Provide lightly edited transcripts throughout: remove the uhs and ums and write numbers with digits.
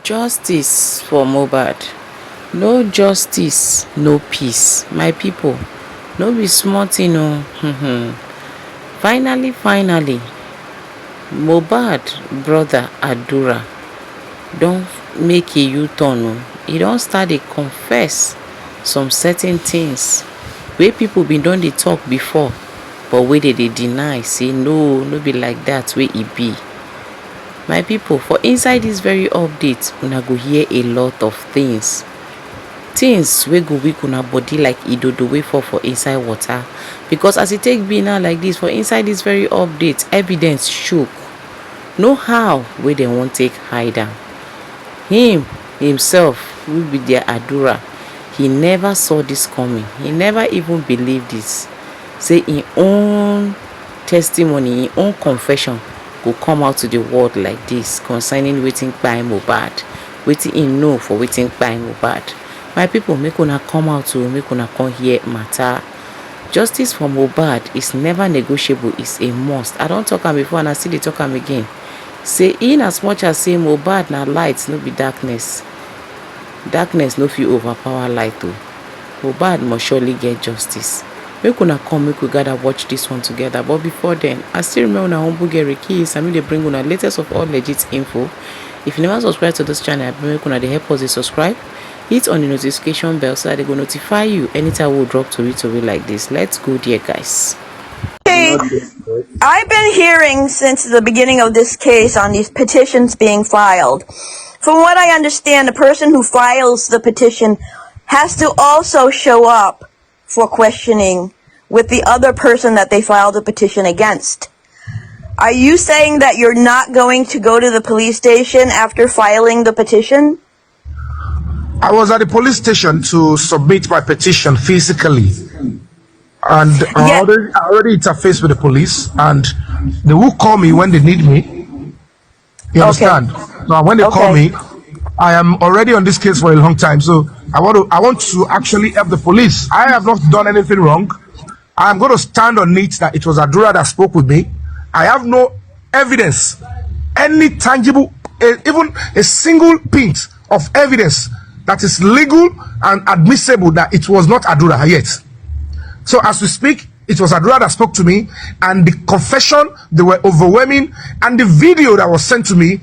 Justice for Mohbad. No justice, no peace. My people, no be small thing o. Finally, Mohbad brother Ádurà don make a U-turn o. He don start dey confess some certain things wey people bin don dey talk before, but wey dey deny say no be like that wey e be. My people, for inside this very update, una go hear a lot of things wey go weak una body like idodo wey fall for inside water, because as e take be now like this, for inside this very update, evidence choke. No how wey dem wan take hide am. Himself wey be their Ádurà, he never saw this coming. He never even believed this, say im own testimony, im own confession go come out to the world like this concerning wetin kpai Mohbad, wetin he know for wetin kpai Mohbad. My people, make una come out to make una come hear matter. Justice for Mohbad is never negotiable, it's a must. I don talk am before and I still dey talk am again. Say in as much as say Mohbad na light, no be darkness. Darkness no fit overpower light o. Mohbad must surely get justice. Make una come, make we gather watch this one together. But before then, I still remember una humble Gary Keys. I mean, they bring una latest of all legit info. If you never subscribe to this channel, make una they help us to subscribe. Hit on the notification bell so that they go notify you anytime we drop to it like this. Let's go there, guys. Hey, I've been hearing since the beginning of this case on these petitions being filed. From what I understand, the person who files the petition has to also show up for questioning with the other person that they filed a petition against. Are you saying that you're not going to go to the police station after filing the petition? I was at the police station to submit my petition physically, and I already interfaced with the police, and they will call me when they need me. You understand? So when they call me, I am already on this case for a long time, so I want to actually help the police. I have not done anything wrong. I am going to stand on it that it was Ádurà that spoke with me. I have no evidence, any tangible, even a single pint of evidence that is legal and admissible that it was not Ádurà yet. So as we speak, it was Ádurà that spoke to me, and the confession, they were overwhelming, and the video that was sent to me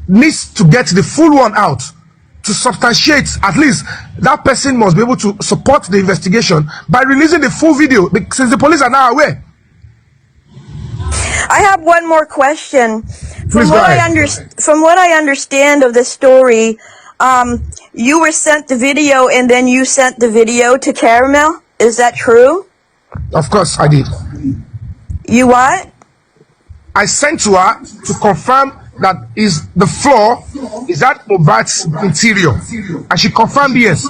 needs to get the full one out to substantiate. At least that person must be able to support the investigation by releasing the full video, since the police are now aware. I have one more question. From what I understand of the story, you were sent the video and then you sent the video to Caramel. Is that true? Of course I did. You what? I sent to her to confirm that is the floor, is that Mohbad's interior, and she confirmed yes.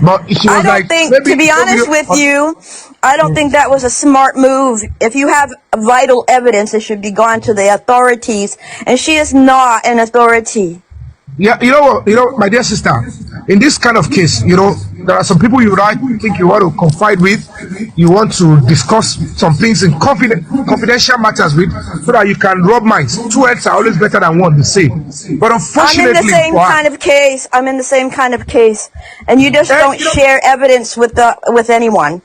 But she was to be honest with you, I don't think that was a smart move. If you have vital evidence, it should be gone to the authorities, and she is not an authority. Yeah, you know, my dear sister, in this kind of case, there are some people you think you want to confide with, you want to discuss some things in confidential matters with, so that you can rub minds. Two heads are always better than one, they say. But unfortunately, I'm in the same kind of case, and you just don't share evidence with anyone.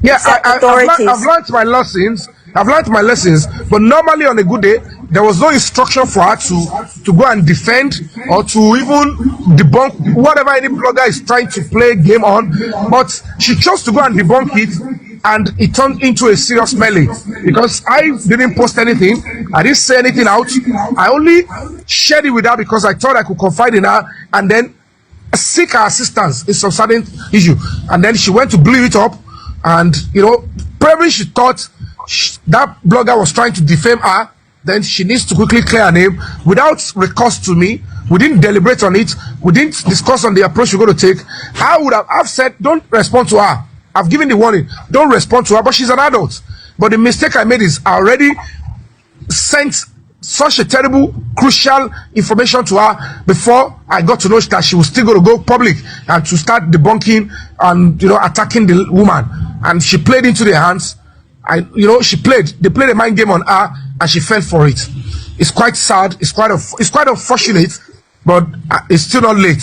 Yeah, I've learned my lessons. But normally on a good day, there was no instruction for her to go and defend or to even debunk whatever any blogger is trying to play a game on. But she chose to go and debunk it, and it turned into a serious melee. Because I didn't post anything, I didn't say anything out. I only shared it with her because I thought I could confide in her and then seek her assistance in some certain issue. And then she went to blow it up, and probably she thought that blogger was trying to defame her. Then she needs to quickly clear her name without recourse to me. We didn't deliberate on it. We didn't discuss on the approach we're going to take. I would have said, don't respond to her. I've given the warning. Don't respond to her, but she's an adult. But the mistake I made is I already sent such a terrible, crucial information to her before I got to know that she was still going to go public and to start debunking and attacking the woman. And she played into their hands. she they played a mind game on her and she fell for it. It's quite sad. It's quite unfortunate, but it's still not late.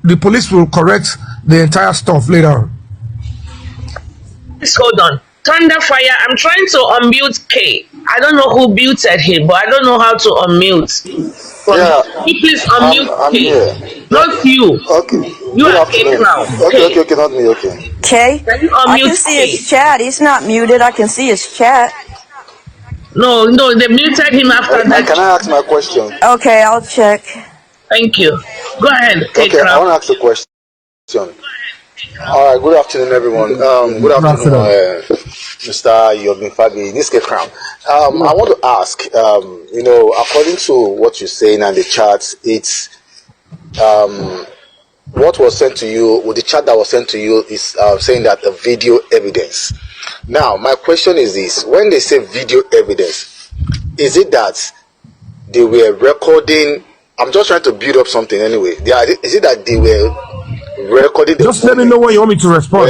The police will correct the entire stuff later on. Please hold on. Thunderfire, I'm trying to unmute K. I don't know who muted him, but I don't know how to unmute. Yeah. Please unmute I'm K. here. Not you. Okay. You are K now. Okay, not me, okay. Okay. Can you I unmute can see K? his chat. He's not muted. I can see his chat. No, they muted him after that. Can I ask my question? Okay, I'll check. Thank you. Go ahead, K. Okay, I want to ask a question. All right, good afternoon, everyone. Good afternoon, Mr. Yobin Fabi, Niske Crown. I want to ask, according to what you're saying and the charts, it's what was sent to you, with the chat that was sent to you is saying that the video evidence. Now, my question is this: when they say video evidence, is it that they were recording? I'm just trying to build up something anyway. Is it that they were recording? Just let me know when you want me to respond.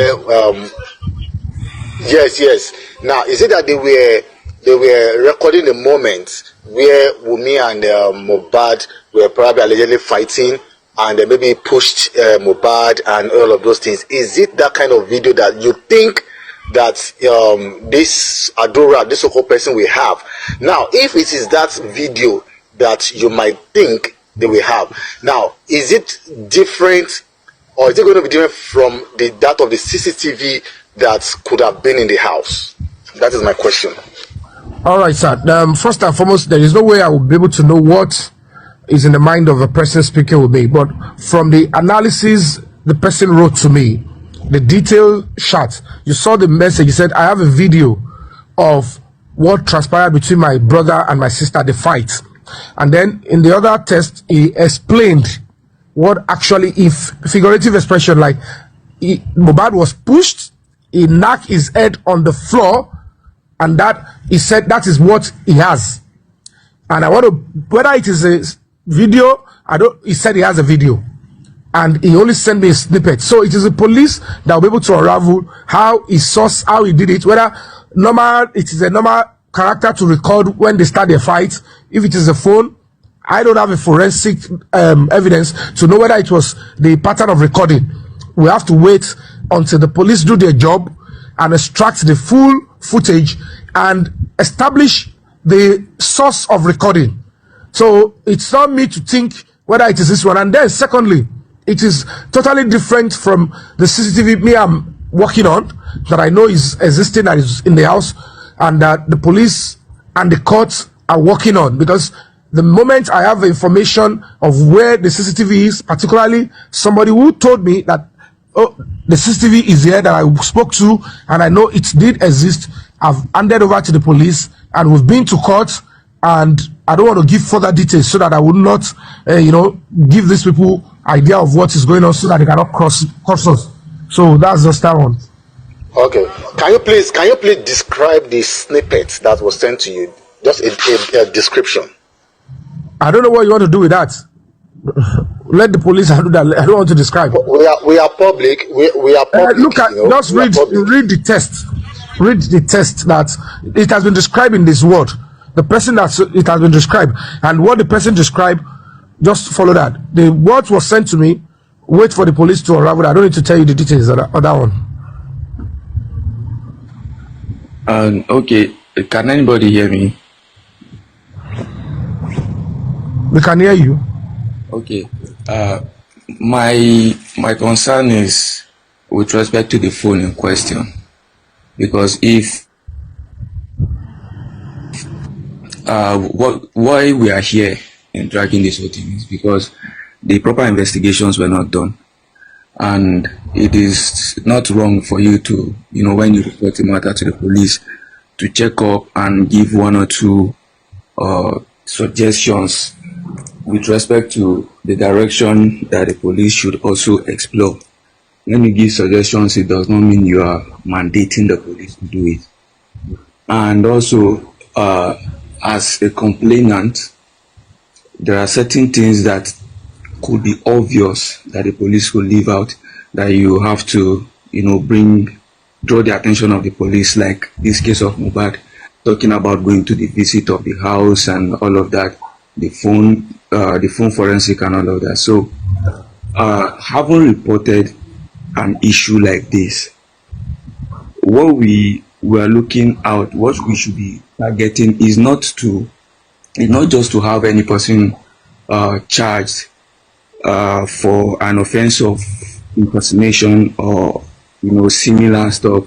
Yes. Now, is it that they were recording the moment where Wumi and Mohbad were probably allegedly fighting, and they maybe pushed Mohbad and all of those things? Is it that kind of video that you think that this Ádurà, this so-called person, will have? Now, if it is that video that you might think they will have, now, is it different, or is it going to be different from that of the CCTV that could have been in the house? That is my question. All right, sir. First and foremost, there is no way I will be able to know what is in the mind of a person speaking with me. But from the analysis the person wrote to me, the detailed shot, you saw the message. He said, I have a video of what transpired between my brother and my sister, the fight. And then in the other test, he explained what actually, if figurative expression, like Mohbad was pushed, he knocked his head on the floor, and that he said that is what he has. And I want to, whether it is a video, he said he has a video, and he only sent me a snippet. So it is the police that will be able to unravel how he sourced, how he did it, whether it is a normal character to record when they start their fight. If it is a phone, I don't have a forensic evidence to know whether it was the pattern of recording. We have to wait until the police do their job and extract the full footage and establish the source of recording. So it's not me to think whether it is this one. And then secondly, it is totally different from the CCTV me I'm working on, that I know is existing and is in the house, and that the police and the courts are working on. Because the moment I have information of where the CCTV is, particularly somebody who told me that, oh, the CCTV is here, that I spoke to, and I know it did exist, I've handed over to the police, and we've been to court, and I don't want to give further details so that I would not, give these people idea of what is going on, so that they cannot cross us. So that's just that one. Okay. Can you please describe the snippet that was sent to you? Just a description. I don't know what you want to do with that. Let the police do that. I don't want to describe. We are public. We are public. Look at, just read the test. Read the test that it has been described in this word. The person that it has been described, and what the person described, just follow that. The word was sent to me. Wait for the police to unravel. I don't need to tell you the details of that one. Okay, can anybody hear me? We can hear you. Okay. My concern is with respect to the phone in question, because if why we are here in dragging this whole thing is because the proper investigations were not done, and it is not wrong for you to, when you report the matter to the police, to check up and give one or two suggestions with respect to the direction that the police should also explore. When you give suggestions, it does not mean you are mandating the police to do it. And also, as a complainant, there are certain things that could be obvious that the police will leave out, that you have to, bring draw the attention of the police, like this case of Mohbad, talking about going to the visit of the house and all of that, the phone forensic and all of that. So, having reported an issue like this, what we are looking out, what we should be targeting is not just to have any person charged for an offense of impersonation or similar stuff,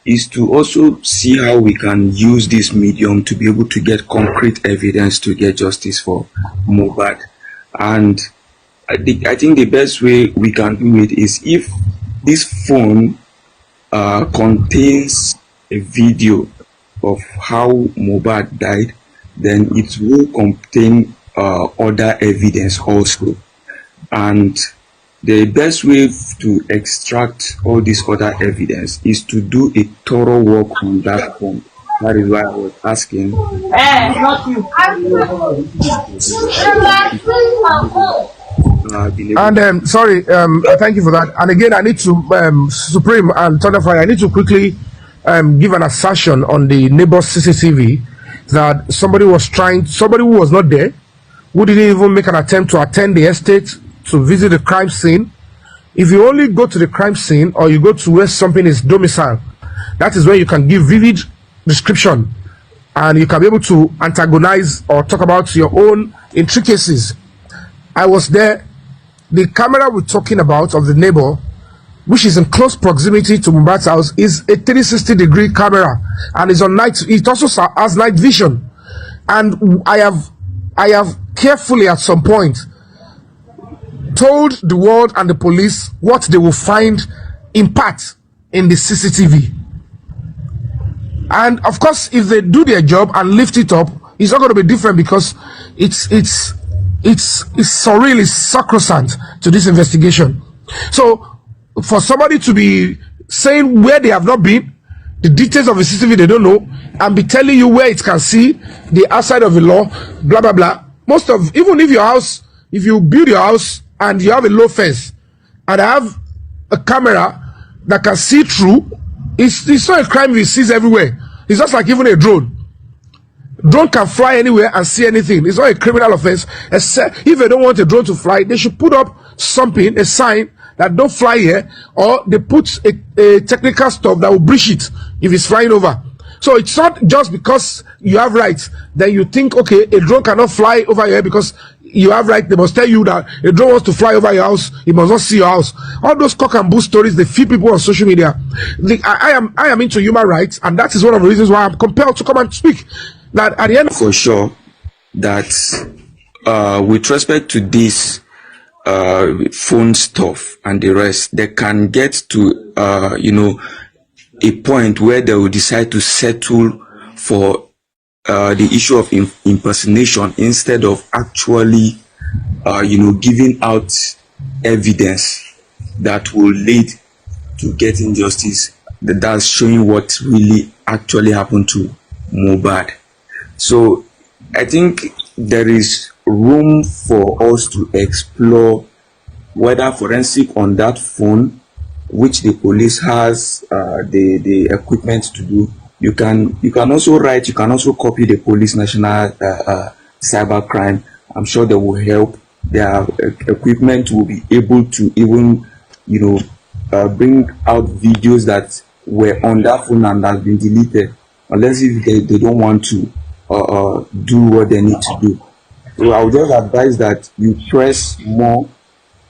is to also see how we can use this medium to be able to get concrete evidence to get justice for Mohbad. And I think the best way we can do it is if this phone contains a video of how Mohbad died, then it will contain other evidence also. And the best way to extract all this other evidence is to do a thorough work on that phone. That is why I was asking. Not you. And sorry, thank you for that. And again, I need to Supreme and Thunderfire, I need to quickly give an assertion on the neighbor's CCTV that somebody who was not there, who didn't even make an attempt to attend the estate to visit the crime scene. If you only go to the crime scene or you go to where something is domicile, that is where you can give vivid description and you can be able to antagonize or talk about your own intricacies. I was there. The camera we're talking about of the neighbor, which is in close proximity to Mohbad's house, is a 360-degree camera and is on night. It also has night vision. And I have carefully at some point told the world and the police what they will find in part in the CCTV. And of course, if they do their job and lift it up, it's not going to be different because it's surreal, it's sacrosanct to this investigation. So for somebody to be saying where they have not been, the details of the CCTV they don't know, and be telling you where it can see the outside of the law, blah blah blah. Even if your house, if you build your house and you have a low fence and I have a camera that can see through, it's not a crime if it sees everywhere. It's just like even a drone. Drone can fly anywhere and see anything. It's not a criminal offense, except if they don't want a drone to fly, they should put up something, a sign that don't fly here, or they put a technical stuff that will breach it if it's flying over. So it's not just because you have rights then you think, okay, a drone cannot fly over here because you have right. They must tell you that a drone wants to fly over your house, it must not see your house. All those cock and bull stories, they feed people on social media. I am into human rights, and that is one of the reasons why I'm compelled to come and speak. That at the end, for sure, that with respect to this phone stuff and the rest, they can get to a point where they will decide to settle for the issue of impersonation instead of actually giving out evidence that will lead to getting justice, that's showing what really actually happened to Mohbad. So I think there is room for us to explore whether forensic on that phone, which the police has the equipment to do. You can also write, you can also copy the police national cybercrime. I'm sure they will help. Their equipment will be able to even bring out videos that were on that phone and has been deleted, unless if they don't want to do what they need to do. So I would just advise that you press more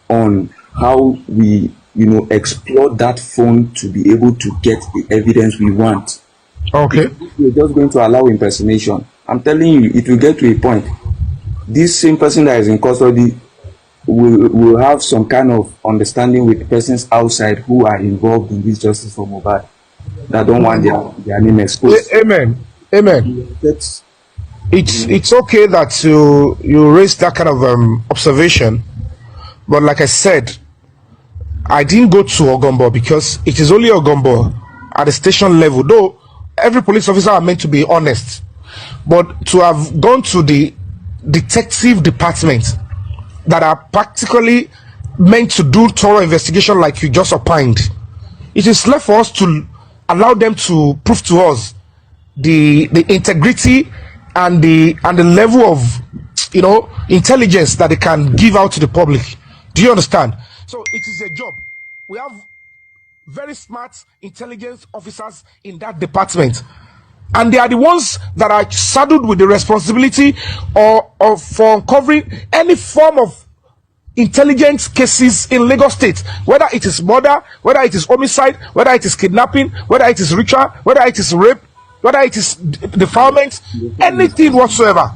on how we explore that phone to be able to get the evidence we want. Okay. We're just going to allow impersonation. I'm telling you, it will get to a point. This same person that is in custody will have some kind of understanding with persons outside who are involved in this justice for Mohbad that don't want their name exposed. Amen. It's okay that you raise that kind of observation, but like I said, I didn't go to Ogombo because it is only Ogombo at the station level, though every police officer are meant to be honest, but to have gone to the detective department that are practically meant to do thorough investigation like you just opined, it is left for us to allow them to prove to us the integrity and the level of intelligence that they can give out to the public. Do you understand? So it is a job. We have very smart intelligence officers in that department, and they are the ones that are saddled with the responsibility for uncovering any form of intelligence cases in Lagos State, whether it is murder, whether it is homicide, whether it is kidnapping, whether it is ritual, whether it is rape, whether it is defilement, anything whatsoever.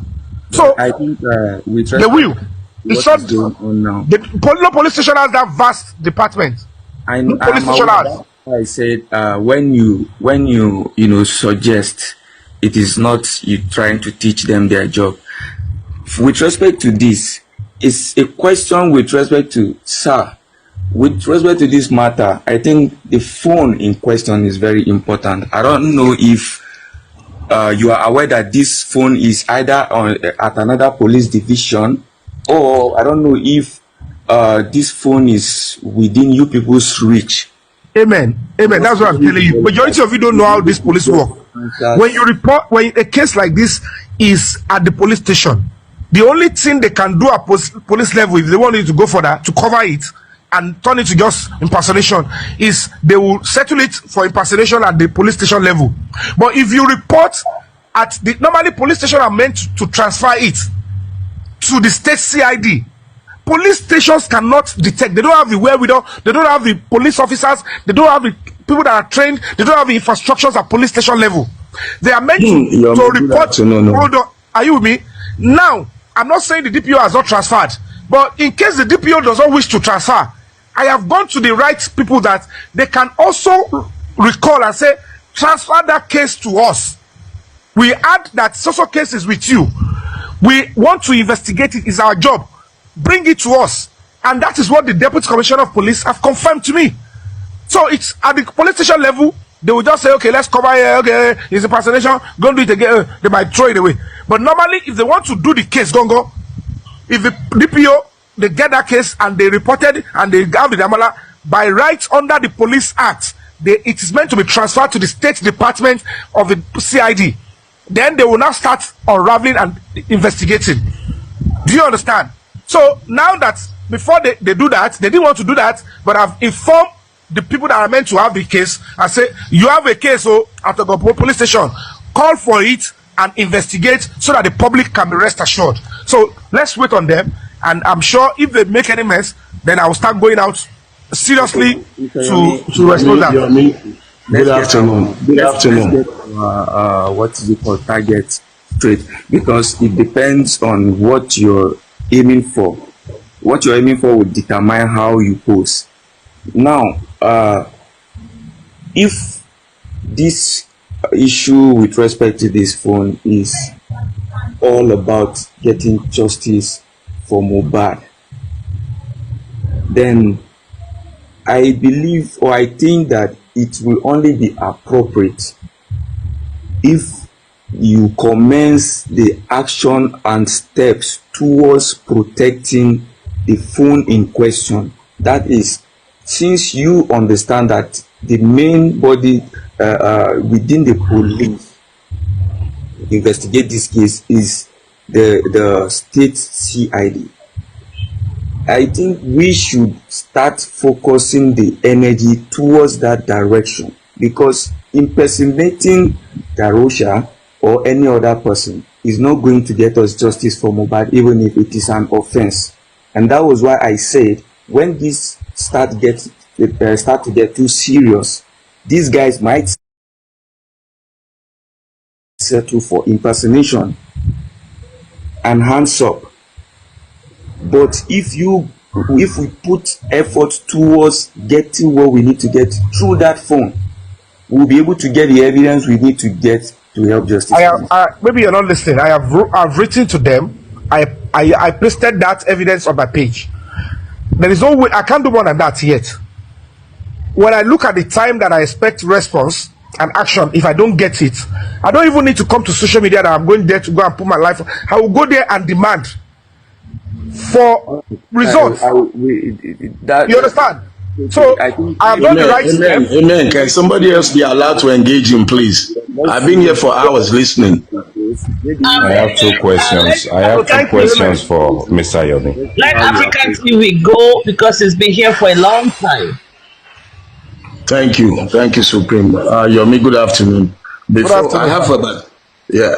So I think we try they will. It's not going on now. The police station has that vast department. I said when you suggest, it is not you trying to teach them their job. With respect to this, it's a question with respect to sir. With respect to this matter, I think the phone in question is very important. I don't know if you are aware that this phone is either at another police division, or I don't know if this phone is within you people's reach. Amen. That's what I'm telling you. Majority of you don't know how this police work. When you report, when a case like this is at the police station, the only thing they can do at police level, if they want you to go for that, to cover it and turn it to just impersonation, is they will settle it for impersonation at the police station level. But if you report at the normally police station are meant to transfer it to the state CID. Police stations cannot detect. They don't have the wherewithal. They don't have the police officers. They don't have the people that are trained. They don't have the infrastructures at police station level. They are meant to report. Hold on. Are you with me? Now, I'm not saying the DPO has not transferred, but in case the DPO does not wish to transfer, I have gone to the right people that they can also recall and say, transfer that case to us. We add that social case is with you. We want to investigate it. It's our job. Bring it to us. And that is what the Deputy Commissioner of Police have confirmed to me. So it's at the police station level, they will just say, okay, let's cover here, okay, it's impersonation, go do it again. They might throw it away. But normally, if they want to do the case, go. If the DPO, they get that case and they reported it and they have the Damala, by right under the Police Act, it is meant to be transferred to the State Department of the CID. Then they will now start unraveling and investigating. Do you understand? So now that before they do that, they didn't want to do that, but I've informed the people that are meant to have the case and say, you have a case at the police station, call for it and investigate so that the public can be rest assured. So let's wait on them, and I'm sure if they make any mess, then I will start going out seriously to respond that. Good afternoon. Good afternoon. What is it called? Target straight, because it depends on what you're aiming for. What you're aiming for will determine how you pose. Now, if this issue with respect to this phone is all about getting justice for Mohbad, then I believe, or I think that it will only be appropriate if you commence the action and steps towards protecting the phone in question. That is, since you understand that the main body within the police investigate this case is the state CID, I think we should start focusing the energy towards that direction, because impersonating Darosha or any other person is not going to get us justice for Mohbad, even if it is an offense. And that was why I said, when this start to get too serious, these guys might settle for impersonation and hands up. But if we put effort towards getting what we need to get through that phone, we'll be able to get the evidence we need to get to help justice. Maybe you're not listening. I've written to them. I pasted that evidence on my page. There is no way I can't do more than that yet. When I look at the time that I expect response and action, if I don't get it, I don't even need to come to social media that I'm going there to go and put my life. I will go there and demand for results. You understand? So I have done the right step. Amen. Can somebody else be allowed to engage him, please? I've been here for hours listening. I have two questions. I have two questions for Mr. Yomi. Let African TV go because it's been here for a long time. Thank you, Supreme. Yomi, good afternoon. Before I have about, yeah.